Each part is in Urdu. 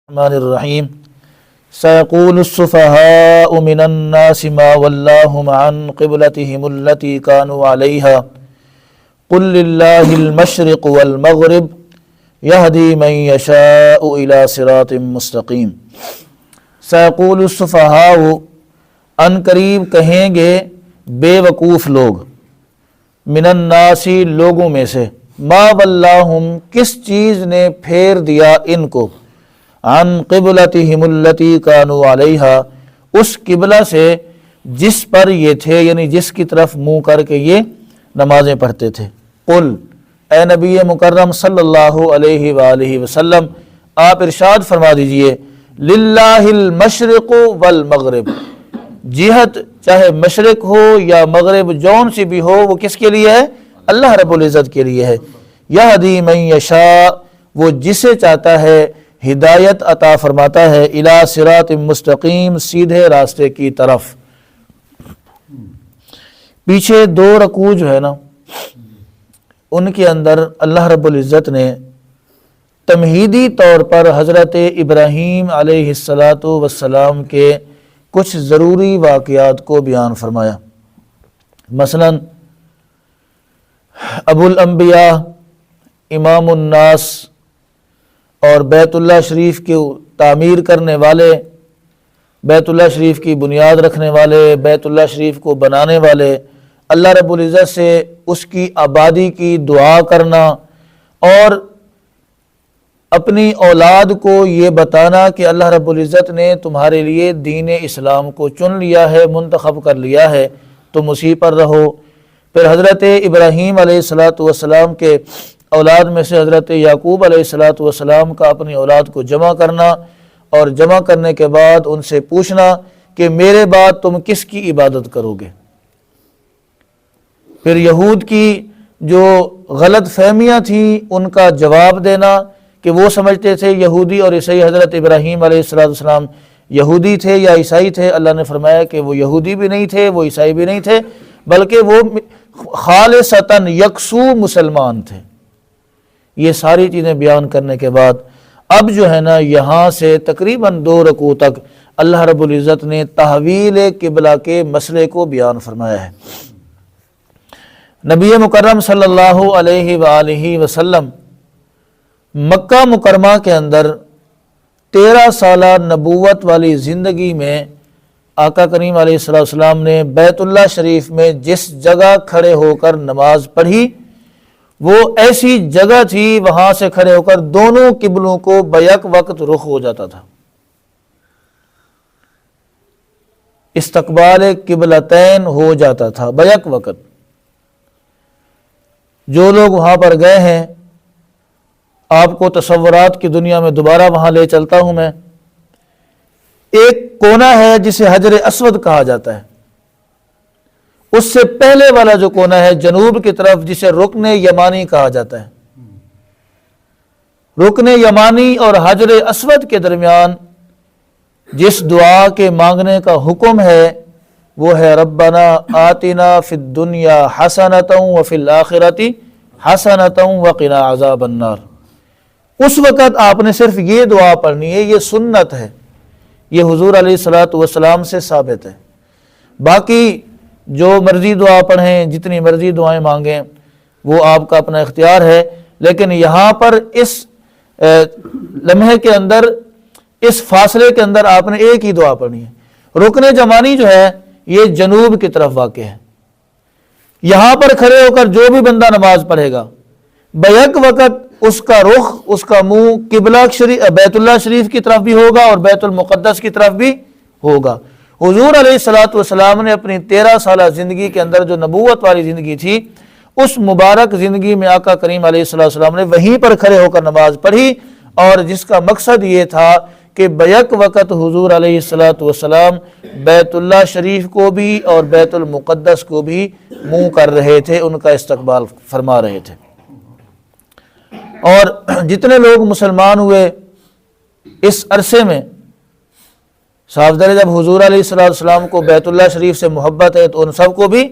الرحمن الرحیم سيقول السفهاء من الناس ما ولاهم عن قبلتهم التي كانوا عليها قل لله المشرق والمغرب يهدي من يشاء إلى صراط مستقیم۔ سيقول السفهاء ان قریب کہیں گے بے وقوف لوگ، من الناس لوگوں میں سے، ما ولاهم کس چیز نے پھیر دیا ان کو، عن قبلتهم التي كانوا عليها اس قبلہ سے جس پر یہ تھے، یعنی جس کی طرف منہ کر کے یہ نمازیں پڑھتے تھے۔ قل اے نبی مکرم صلی اللہ علیہ وآلہ وسلم آپ ارشاد فرما دیجئے، للہ المشرق والمغرب، جہت چاہے مشرق ہو یا مغرب جون سی بھی ہو وہ کس کے لیے ہے؟ اللہ رب العزت کے لیے ہے۔ یہدی من یشاء وہ جسے چاہتا ہے ہدایت عطا فرماتا ہے، الی صراط مستقیم سیدھے راستے کی طرف۔ پیچھے دو رکوع جو ہے نا ان کے اندر اللہ رب العزت نے تمہیدی طور پر حضرت ابراہیم علیہ السلام کے کچھ ضروری واقعات کو بیان فرمایا۔ مثلا ابو الانبیاء، امام الناس اور بیت اللہ شریف کی تعمیر کرنے والے، بیت اللہ شریف کی بنیاد رکھنے والے، بیت اللہ شریف کو بنانے والے، اللہ رب العزت سے اس کی آبادی کی دعا کرنا اور اپنی اولاد کو یہ بتانا کہ اللہ رب العزت نے تمہارے لیے دین اسلام کو چن لیا ہے، منتخب کر لیا ہے، تم اسی پر رہو۔ پھر حضرت ابراہیم علیہ السلام کے اولاد میں سے حضرت یعقوب علیہ السلام کا اپنی اولاد کو جمع کرنا اور جمع کرنے کے بعد ان سے پوچھنا کہ میرے بعد تم کس کی عبادت کرو گے۔ پھر یہود کی جو غلط فہمیاں تھیں ان کا جواب دینا کہ وہ سمجھتے تھے یہودی اور عیسائی حضرت ابراہیم علیہ السلام یہودی تھے یا عیسائی تھے۔ اللہ نے فرمایا کہ وہ یہودی بھی نہیں تھے، وہ عیسائی بھی نہیں تھے، بلکہ وہ خالصتاً یکسو مسلمان تھے۔ یہ ساری چیزیں بیان کرنے کے بعد اب جو ہے نا یہاں سے تقریباً 2 رکوع تک اللہ رب العزت نے تحویل قبلہ کے مسئلے کو بیان فرمایا ہے۔ نبی مکرم صلی اللہ علیہ وآلہ وسلم مکہ مکرمہ کے اندر 13 سالہ نبوت والی زندگی میں آقا کریم علیہ السلام نے بیت اللہ شریف میں جس جگہ کھڑے ہو کر نماز پڑھی وہ ایسی جگہ تھی، وہاں سے کھڑے ہو کر دونوں قبلوں کو بیک وقت رخ ہو جاتا تھا۔ استقبال قبلتین ہو جاتا تھا بیک وقت۔ جو لوگ وہاں پر گئے ہیں آپ کو تصورات کی دنیا میں دوبارہ وہاں لے چلتا ہوں میں۔ ایک کونا ہے جسے حجر اسود کہا جاتا ہے، اس سے پہلے والا جو کونا ہے جنوب کی طرف جسے رکن یمانی کہا جاتا ہے۔ رکن یمانی اور حجر اسود کے درمیان جس دعا کے مانگنے کا حکم ہے وہ ہے ربنا آتنا فی الدنیا حسنۃ وفی الآخرۃ حسنۃ وقنا عذاب النار۔ اس وقت آپ نے صرف یہ دعا پڑھنی ہے، یہ سنت ہے، یہ حضور علیہ السلام سے ثابت ہے۔ باقی جو مرضی دعا پڑھیں، جتنی مرضی دعائیں مانگیں، وہ آپ کا اپنا اختیار ہے، لیکن یہاں پر اس لمحے کے اندر، اس فاصلے کے اندر آپ نے ایک ہی دعا پڑھنی ہے۔ رکن یمانی جو ہے یہ جنوب کی طرف واقع ہے۔ یہاں پر کھڑے ہو کر جو بھی بندہ نماز پڑھے گا بیک وقت اس کا رخ، اس کا منہ قبلہ بیت اللہ شریف کی طرف بھی ہوگا اور بیت المقدس کی طرف بھی ہوگا۔ حضور علیہ السلام نے اپنی 13 سالہ زندگی کے اندر جو نبوت والی زندگی تھی، اس مبارک زندگی میں آقا کریم علیہ السلام نے وہیں پر کھڑے ہو کر نماز پڑھی، اور جس کا مقصد یہ تھا کہ بیک وقت حضور علیہ السلام بیت اللہ شریف کو بھی اور بیت المقدس کو بھی منہ کر رہے تھے، ان کا استقبال فرما رہے تھے۔ اور جتنے لوگ مسلمان ہوئے اس عرصے میں، صاف ظاہر جب حضور علیہ السلام کو بیت اللہ شریف سے محبت ہے تو ان سب کو بھی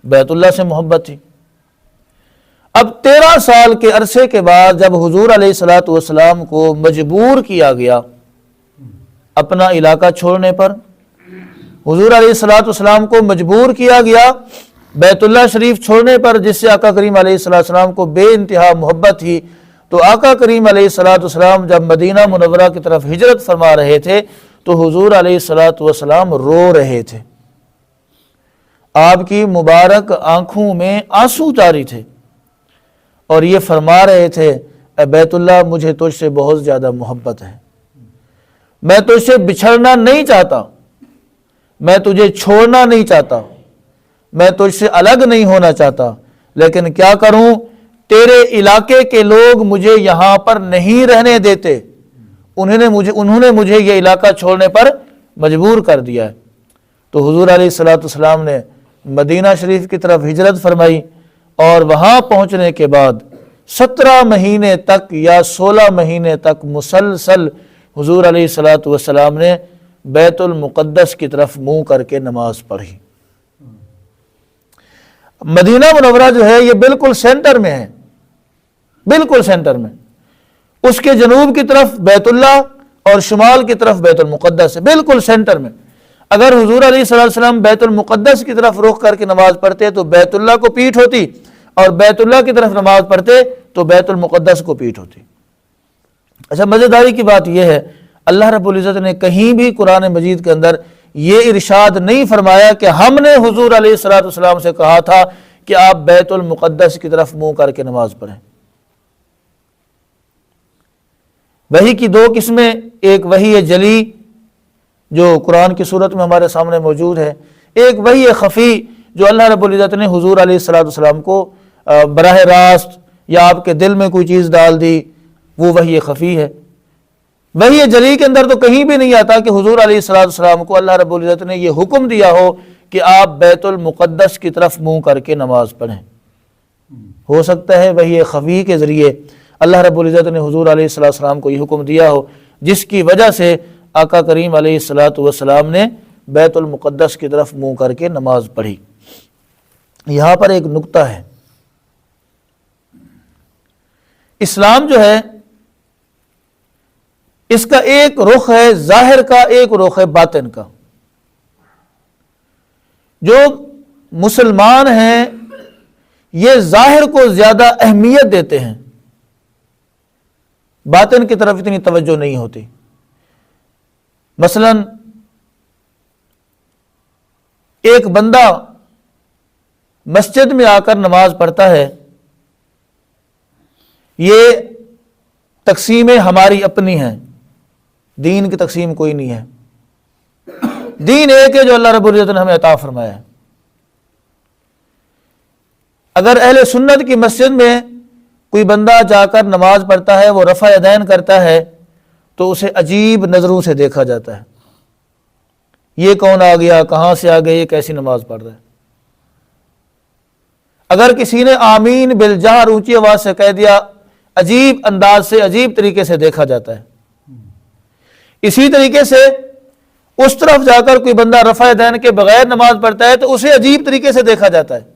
بیت اللہ سے محبت تھی۔ اب 13 سال کے عرصے کے بعد جب حضور علیہ السلام کو مجبور کیا گیا اپنا علاقہ چھوڑنے پر حضور علیہ الصلوۃ والسلام کو مجبور کیا گیا بیت اللہ شریف چھوڑنے پر، جس سے آقا کریم علیہ الصلوۃ والسلام کو بے انتہا محبت تھی۔ تو آقا کریم علیہ الصلوۃ والسلام جب مدینہ منورہ کی طرف ہجرت فرما رہے تھے تو حضور علیہ الصلوۃ والسلام رو رہے تھے، آپ کی مبارک آنکھوں میں آنسو جاری تھے، اور یہ فرما رہے تھے اے بیت اللہ مجھے تجھ سے بہت زیادہ محبت ہے، میں تجھ سے بچھڑنا نہیں چاہتا، میں تجھے چھوڑنا نہیں چاہتا، میں تجھ سے الگ نہیں ہونا چاہتا، لیکن کیا کروں، تیرے علاقے کے لوگ مجھے یہاں پر نہیں رہنے دیتے، انہوں نے مجھے یہ علاقہ چھوڑنے پر مجبور کر دیا ہے۔ تو حضور علیہ الصلوۃ والسلام نے مدینہ شریف کی طرف ہجرت فرمائی، اور وہاں پہنچنے کے بعد 17 مہینے تک یا 16 مہینے تک مسلسل حضور علیہ الصلوۃ والسلام نے بیت المقدس کی طرف منہ کر کے نماز پڑھی۔ مدینہ منورہ جو ہے یہ بالکل سینٹر میں ہے، بالکل سینٹر میں، اس کے جنوب کی طرف بیت اللہ اور شمال کی طرف بیت المقدس ہے، بالکل سینٹر میں۔ اگر حضور علیہ السلام بیت المقدس کی طرف رخ کر کے نماز پڑھتے تو بیت اللہ کو پیٹھ ہوتی، اور بیت اللہ کی طرف نماز پڑھتے تو بیت المقدس کو پیٹھ ہوتی۔ اچھا، مزیداری کی بات یہ ہے اللہ رب العزت نے کہیں بھی قرآن مجید کے اندر یہ ارشاد نہیں فرمایا کہ ہم نے حضور علیہ السلام سے کہا تھا کہ آپ بیت المقدس کی طرف منہ کر کے نماز پڑھیں۔ وحی کی دو قسمیں، ایک وحی جلی جو قرآن کی صورت میں ہمارے سامنے موجود ہے، ایک وحی خفی جو اللہ رب العزت نے حضور علیہ السلام کو براہ راست یا آپ کے دل میں کوئی چیز ڈال دی، وہ وحی خفی ہے۔ وحی جلی کے اندر تو کہیں بھی نہیں آتا کہ حضور علیہ السلام کو اللہ رب العزت نے یہ حکم دیا ہو کہ آپ بیت المقدس کی طرف منہ کر کے نماز پڑھیں۔ ہو سکتا ہے وحی خفی کے ذریعے اللہ رب العزت نے حضور علیہ السلام کو یہ حکم دیا ہو، جس کی وجہ سے آقا کریم علیہ السلام نے بیت المقدس کی طرف منہ کر کے نماز پڑھی۔ یہاں پر ایک نکتہ ہے، اسلام جو ہے اس کا ایک رخ ہے ظاہر کا، ایک رخ ہے باطن کا۔ جو مسلمان ہیں یہ ظاہر کو زیادہ اہمیت دیتے ہیں، باطن کی طرف اتنی توجہ نہیں ہوتی۔ مثلا ایک بندہ مسجد میں آ کر نماز پڑھتا ہے، یہ تقسیمیں ہماری اپنی ہیں، دین کی تقسیم کوئی نہیں ہے۔ دین ایک ہے جو اللہ رب العزت نے ہمیں عطا فرمایا ہے۔ اگر اہل سنت کی مسجد میں کوئی بندہ جا کر نماز پڑھتا ہے، وہ رفع یدین کرتا ہے، تو اسے عجیب نظروں سے دیکھا جاتا ہے، یہ کون آ گیا، کہاں سے آ گیا، یہ کیسی نماز پڑھ رہا ہے۔ اگر کسی نے آمین بالجہر اونچی آواز سے کہہ دیا، عجیب انداز سے، عجیب طریقے سے دیکھا جاتا ہے۔ اسی طریقے سے اس طرف جا کر کوئی بندہ رفع یدین کے بغیر نماز پڑھتا ہے تو اسے عجیب طریقے سے دیکھا جاتا ہے۔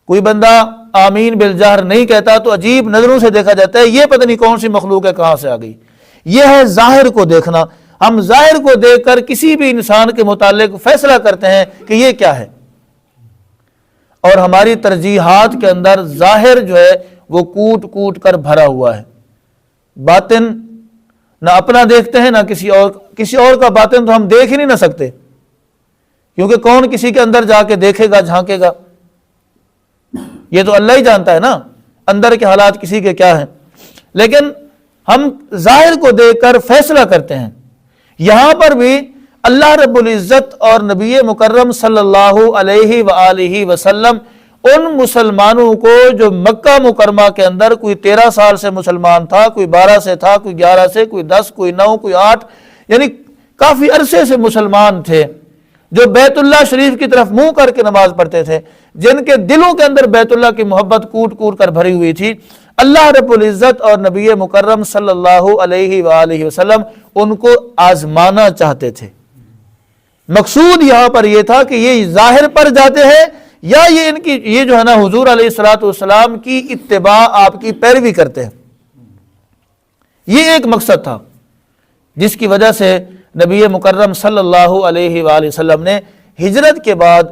کوئی بندہ آمین بالجہر نہیں کہتا تو عجیب نظروں سے دیکھا جاتا ہے، یہ پتہ نہیں کون سی مخلوق ہے، کہاں سے آ گئی۔ یہ ہے ظاہر کو دیکھنا۔ ہم ظاہر کو دیکھ کر کسی بھی انسان کے متعلق فیصلہ کرتے ہیں کہ یہ کیا ہے، اور ہماری ترجیحات کے اندر ظاہر جو ہے وہ کوٹ کوٹ کر بھرا ہوا ہے، باطن نہ اپنا دیکھتے ہیں نہ کسی اور کا باطن تو ہم دیکھ ہی نہیں نہ سکتے، کیونکہ کون کسی کے اندر جا کے دیکھے گا، جھانکے گا، یہ تو اللہ ہی جانتا ہے نا اندر کے حالات کسی کے کیا ہیں۔ لیکن ہم ظاہر کو دیکھ کر فیصلہ کرتے ہیں۔ یہاں پر بھی اللہ رب العزت اور نبی مکرم صلی اللہ علیہ وآلہ وسلم ان مسلمانوں کو جو مکہ مکرمہ کے اندر کوئی 13 سال سے مسلمان تھا، کوئی 12 سے تھا، کوئی 11 سے، کوئی 10، کوئی 9، کوئی 8، یعنی کافی عرصے سے مسلمان تھے، جو بیت اللہ شریف کی طرف منہ کر کے نماز پڑھتے تھے، جن کے دلوں کے اندر بیت اللہ کی محبت کوٹ کوٹ کر بھری ہوئی تھی، اللہ رب العزت اور نبی مکرم صلی اللہ علیہ وآلہ وسلم ان کو آزمانا چاہتے تھے۔ مقصود یہاں پر یہ تھا کہ یہ ظاہر پر جاتے ہیں یا یہ جو ہے نا حضور علیہ السلام کی اتباع، آپ کی پیروی کرتے ہیں، یہ ایک مقصد تھا۔ جس کی وجہ سے نبی مکرم صلی اللہ علیہ وآلہ وسلم نے ہجرت کے بعد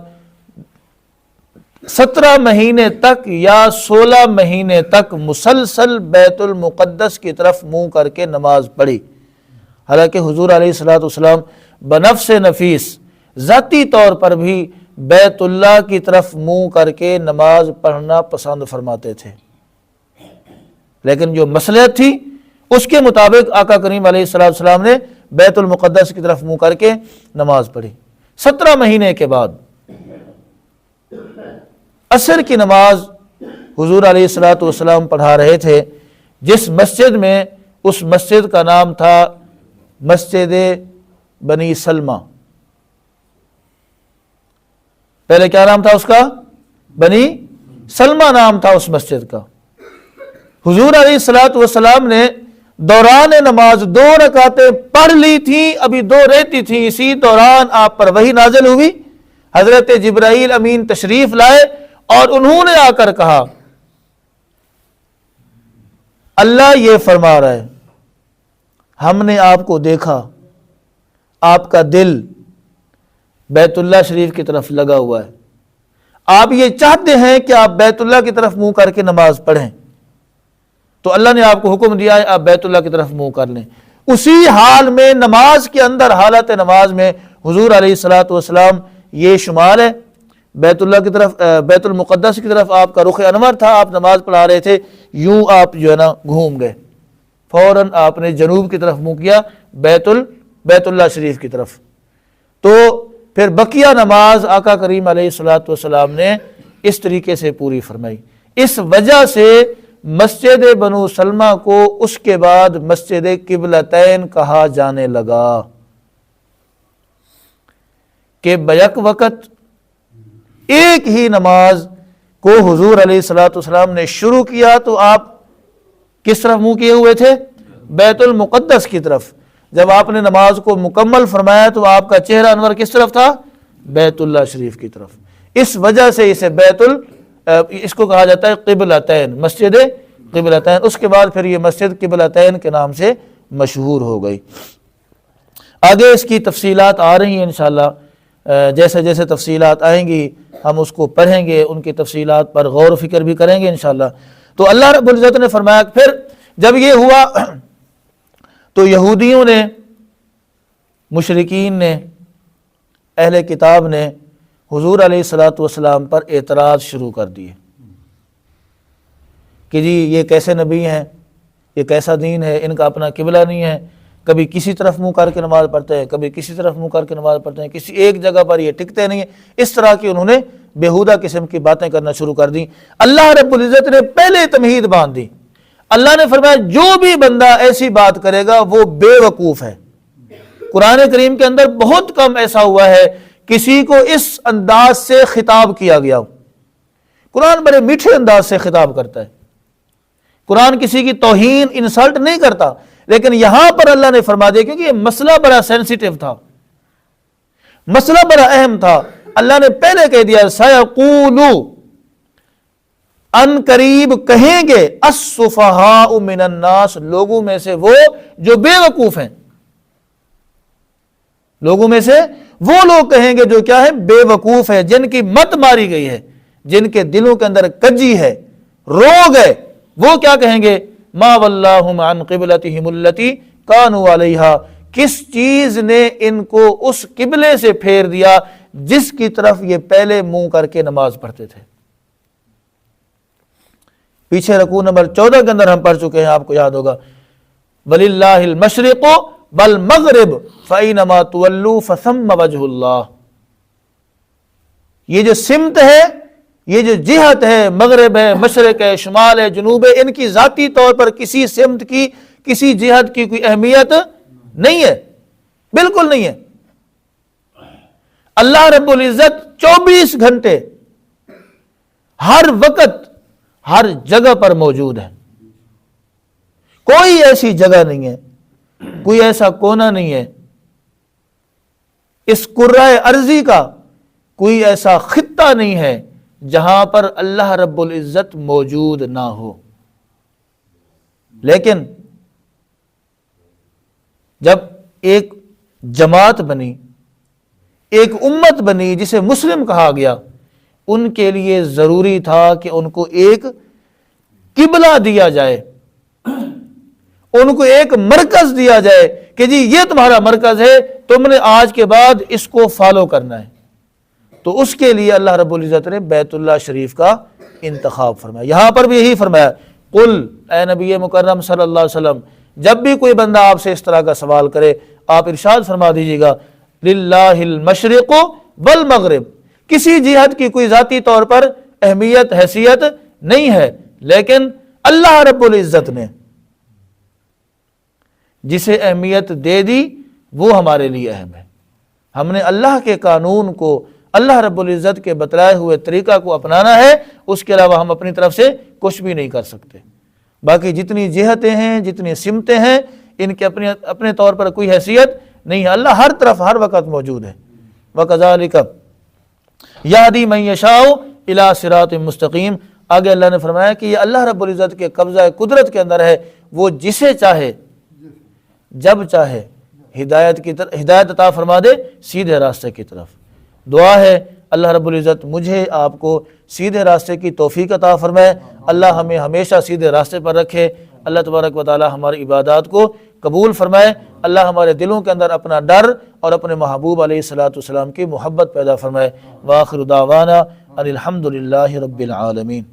17 مہینے تک یا 16 مہینے تک مسلسل بیت المقدس کی طرف منہ کر کے نماز پڑھی۔ حالانکہ حضور علیہ الصلوۃ والسلام بنفس نفیس ذاتی طور پر بھی بیت اللہ کی طرف منہ کر کے نماز پڑھنا پسند فرماتے تھے، لیکن جو مصلحت تھی اس کے مطابق آقا کریم علیہ الصلوۃ والسلام نے بیت المقدس کی طرف منہ کر کے نماز پڑھی۔ 17 مہینے کے بعد عصر کی نماز حضور علیہ الصلوۃ والسلام پڑھا رہے تھے، جس مسجد میں، اس مسجد کا نام تھا مسجد بنی سلمہ۔ پہلے کیا نام تھا اس کا؟ بنی سلمہ نام تھا اس مسجد کا۔ حضور علیہ الصلوۃ والسلام نے دوران نماز 2 رکعتیں پڑھ لی تھیں، ابھی 2 رہتی تھیں، اسی دوران آپ پر وحی نازل ہوئی، حضرت جبرائیل امین تشریف لائے اور انہوں نے آ کر کہا اللہ یہ فرما رہا ہے، ہم نے آپ کو دیکھا، آپ کا دل بیت اللہ شریف کی طرف لگا ہوا ہے، آپ یہ چاہتے ہیں کہ آپ بیت اللہ کی طرف منہ کر کے نماز پڑھیں، تو اللہ نے آپ کو حکم دیا ہے آپ بیت اللہ کی طرف منہ کر لیں۔ اسی حال میں نماز کے اندر، حالت نماز میں حضور علیہ الصلوۃ والسلام یہ شمار ہے، بیت اللہ کی طرف، بیت المقدس کی طرف آپ کا رخ انور تھا، آپ نماز پڑھا رہے تھے، یوں آپ جو ہے نا گھوم گئے، فوراً آپ نے جنوب کی طرف منہ کیا، بیت اللہ شریف کی طرف۔ تو پھر بقیہ نماز آقا کریم علیہ الصلوۃ والسلام نے اس طریقے سے پوری فرمائی۔ اس وجہ سے مسجد بنو سلمہ کو اس کے بعد مسجد قبلتین کہا جانے لگا، کہ بیک وقت ایک ہی نماز کو حضور علیہ الصلوۃ والسلام نے شروع کیا تو آپ کس طرف منہ کیے ہوئے تھے؟ بیت المقدس کی طرف۔ جب آپ نے نماز کو مکمل فرمایا تو آپ کا چہرہ انور کس طرف تھا؟ بیت اللہ شریف کی طرف۔ اس وجہ سے اسے اس کو کہا جاتا ہے قبلتین، مسجد قبلتین۔ اس کے بعد پھر یہ مسجد قبلتین کے نام سے مشہور ہو گئی۔ آگے اس کی تفصیلات آ رہی ہیں انشاءاللہ، جیسے جیسے تفصیلات آئیں گی ہم اس کو پڑھیں گے، ان کی تفصیلات پر غور و فکر بھی کریں گے انشاءاللہ۔ تو اللہ رب العزت نے فرمایا، پھر جب یہ ہوا تو یہودیوں نے، مشرکین نے، اہل کتاب نے حضور علیہ الصلوۃ والسلام پر اعتراض شروع کر دیے کہ جی یہ کیسے نبی ہیں، یہ کیسا دین ہے، ان کا اپنا قبلہ نہیں ہے، کبھی کسی طرف منہ کر کے نماز پڑھتے ہیں، کبھی کسی طرف منہ کر کے نماز پڑھتے ہیں، کسی ایک جگہ پر یہ ٹکتے نہیں ہیں۔ اس طرح کی انہوں نے بیہودہ قسم کی باتیں کرنا شروع کر دیں۔ اللہ رب العزت نے پہلے تمہید باندھ دی، اللہ نے فرمایا جو بھی بندہ ایسی بات کرے گا وہ بے وقوف ہے۔ قرآن کریم کے اندر بہت کم ایسا ہوا ہے کسی کو اس انداز سے خطاب کیا گیا ہو۔ قرآن بڑے میٹھے انداز سے خطاب کرتا ہے، قرآن کسی کی توہین، انسلٹ نہیں کرتا، لیکن یہاں پر اللہ نے فرما دیا کیونکہ یہ مسئلہ بڑا سینسیٹیو تھا، مسئلہ بڑا اہم تھا۔ اللہ نے پہلے کہہ دیا سَيَقُولُ، ان قریب کہیں گے، السفہاء من الناس، لوگوں میں سے وہ جو بے وقوف ہیں، لوگوں میں سے وہ لوگ کہیں گے جو کیا ہے؟ بے وقوف ہے، جن کی مت ماری گئی ہے، جن کے دلوں کے اندر کجی ہے، روگ ہے، وہ کیا کہیں گے؟ ما ولاہم عن قبلتہم التی کانوا علیہا، کس چیز نے ان کو اس قبلے سے پھیر دیا جس کی طرف یہ پہلے منہ کر کے نماز پڑھتے تھے۔ پیچھے رکوع نمبر 14 کے اندر ہم پڑھ چکے ہیں، آپ کو یاد ہوگا، وَلِلَّهِ الْمَشْرِقُ وَالْمَغْرِبُ فَأَيْنَمَا تُوَلُّوا فَثَمَّ وَجْهُ اللَّهِ۔ یہ جو سمت ہے، یہ جو جہت ہے، مغرب ہے، مشرق ہے، شمال ہے، جنوب ہے، ان کی ذاتی طور پر کسی سمت کی، کسی جہت کی کوئی اہمیت نہیں ہے، بالکل نہیں ہے۔ اللہ رب العزت 24 گھنٹے ہر وقت ہر جگہ پر موجود ہے، کوئی ایسی جگہ نہیں ہے، کوئی ایسا کونا نہیں ہے اس کرۂ ارضی کا، کوئی ایسا خطہ نہیں ہے جہاں پر اللہ رب العزت موجود نہ ہو۔ لیکن جب ایک جماعت بنی، ایک امت بنی جسے مسلم کہا گیا، ان کے لیے ضروری تھا کہ ان کو ایک قبلہ دیا جائے، ان کو ایک مرکز دیا جائے کہ جی یہ تمہارا مرکز ہے، تم نے آج کے بعد اس کو فالو کرنا ہے۔ تو اس کے لیے اللہ رب العزت نے بیت اللہ شریف کا انتخاب فرمایا۔ یہاں پر بھی یہی فرمایا، قل، اے نبی مکرم صلی اللہ علیہ وسلم، جب بھی کوئی بندہ آپ سے اس طرح کا سوال کرے آپ ارشاد فرما دیجیے گا، للہ المشرق والمغرب، کسی جہت کی کوئی ذاتی طور پر اہمیت حیثیت نہیں ہے، لیکن اللہ رب العزت نے جسے اہمیت دے دی وہ ہمارے لیے اہم ہے۔ ہم نے اللہ کے قانون کو، اللہ رب العزت کے بتلائے ہوئے طریقہ کو اپنانا ہے، اس کے علاوہ ہم اپنی طرف سے کچھ بھی نہیں کر سکتے۔ باقی جتنی جہتیں ہیں، جتنی سمتیں ہیں، ان کے اپنے طور پر کوئی حیثیت نہیں ہے، اللہ ہر طرف ہر وقت موجود ہے۔ وَكَذَلِكَ يَهْدِي مَن يَشَاءُ إِلَىٰ صِرَاطٍ مُسْتَقِيمٍ۔ آگے اللہ نے فرمایا کہ یہ اللہ رب العزت کے قبضہ قدرت کے اندر ہے، وہ جسے چاہے جب چاہے ہدایت عطا فرما دے سیدھے راستے کی طرف۔ دعا ہے اللہ رب العزت مجھے آپ کو سیدھے راستے کی توفیق عطا فرمائے، اللہ ہمیں ہمیشہ سیدھے راستے پر رکھے، اللہ تبارک و تعالی ہماری عبادات کو قبول فرمائے، اللہ ہمارے دلوں کے اندر اپنا ڈر اور اپنے محبوب علیہ الصلوۃ کی محبت پیدا فرمائے۔ وآخر دعوانا ان الحمد للہ رب العالمین۔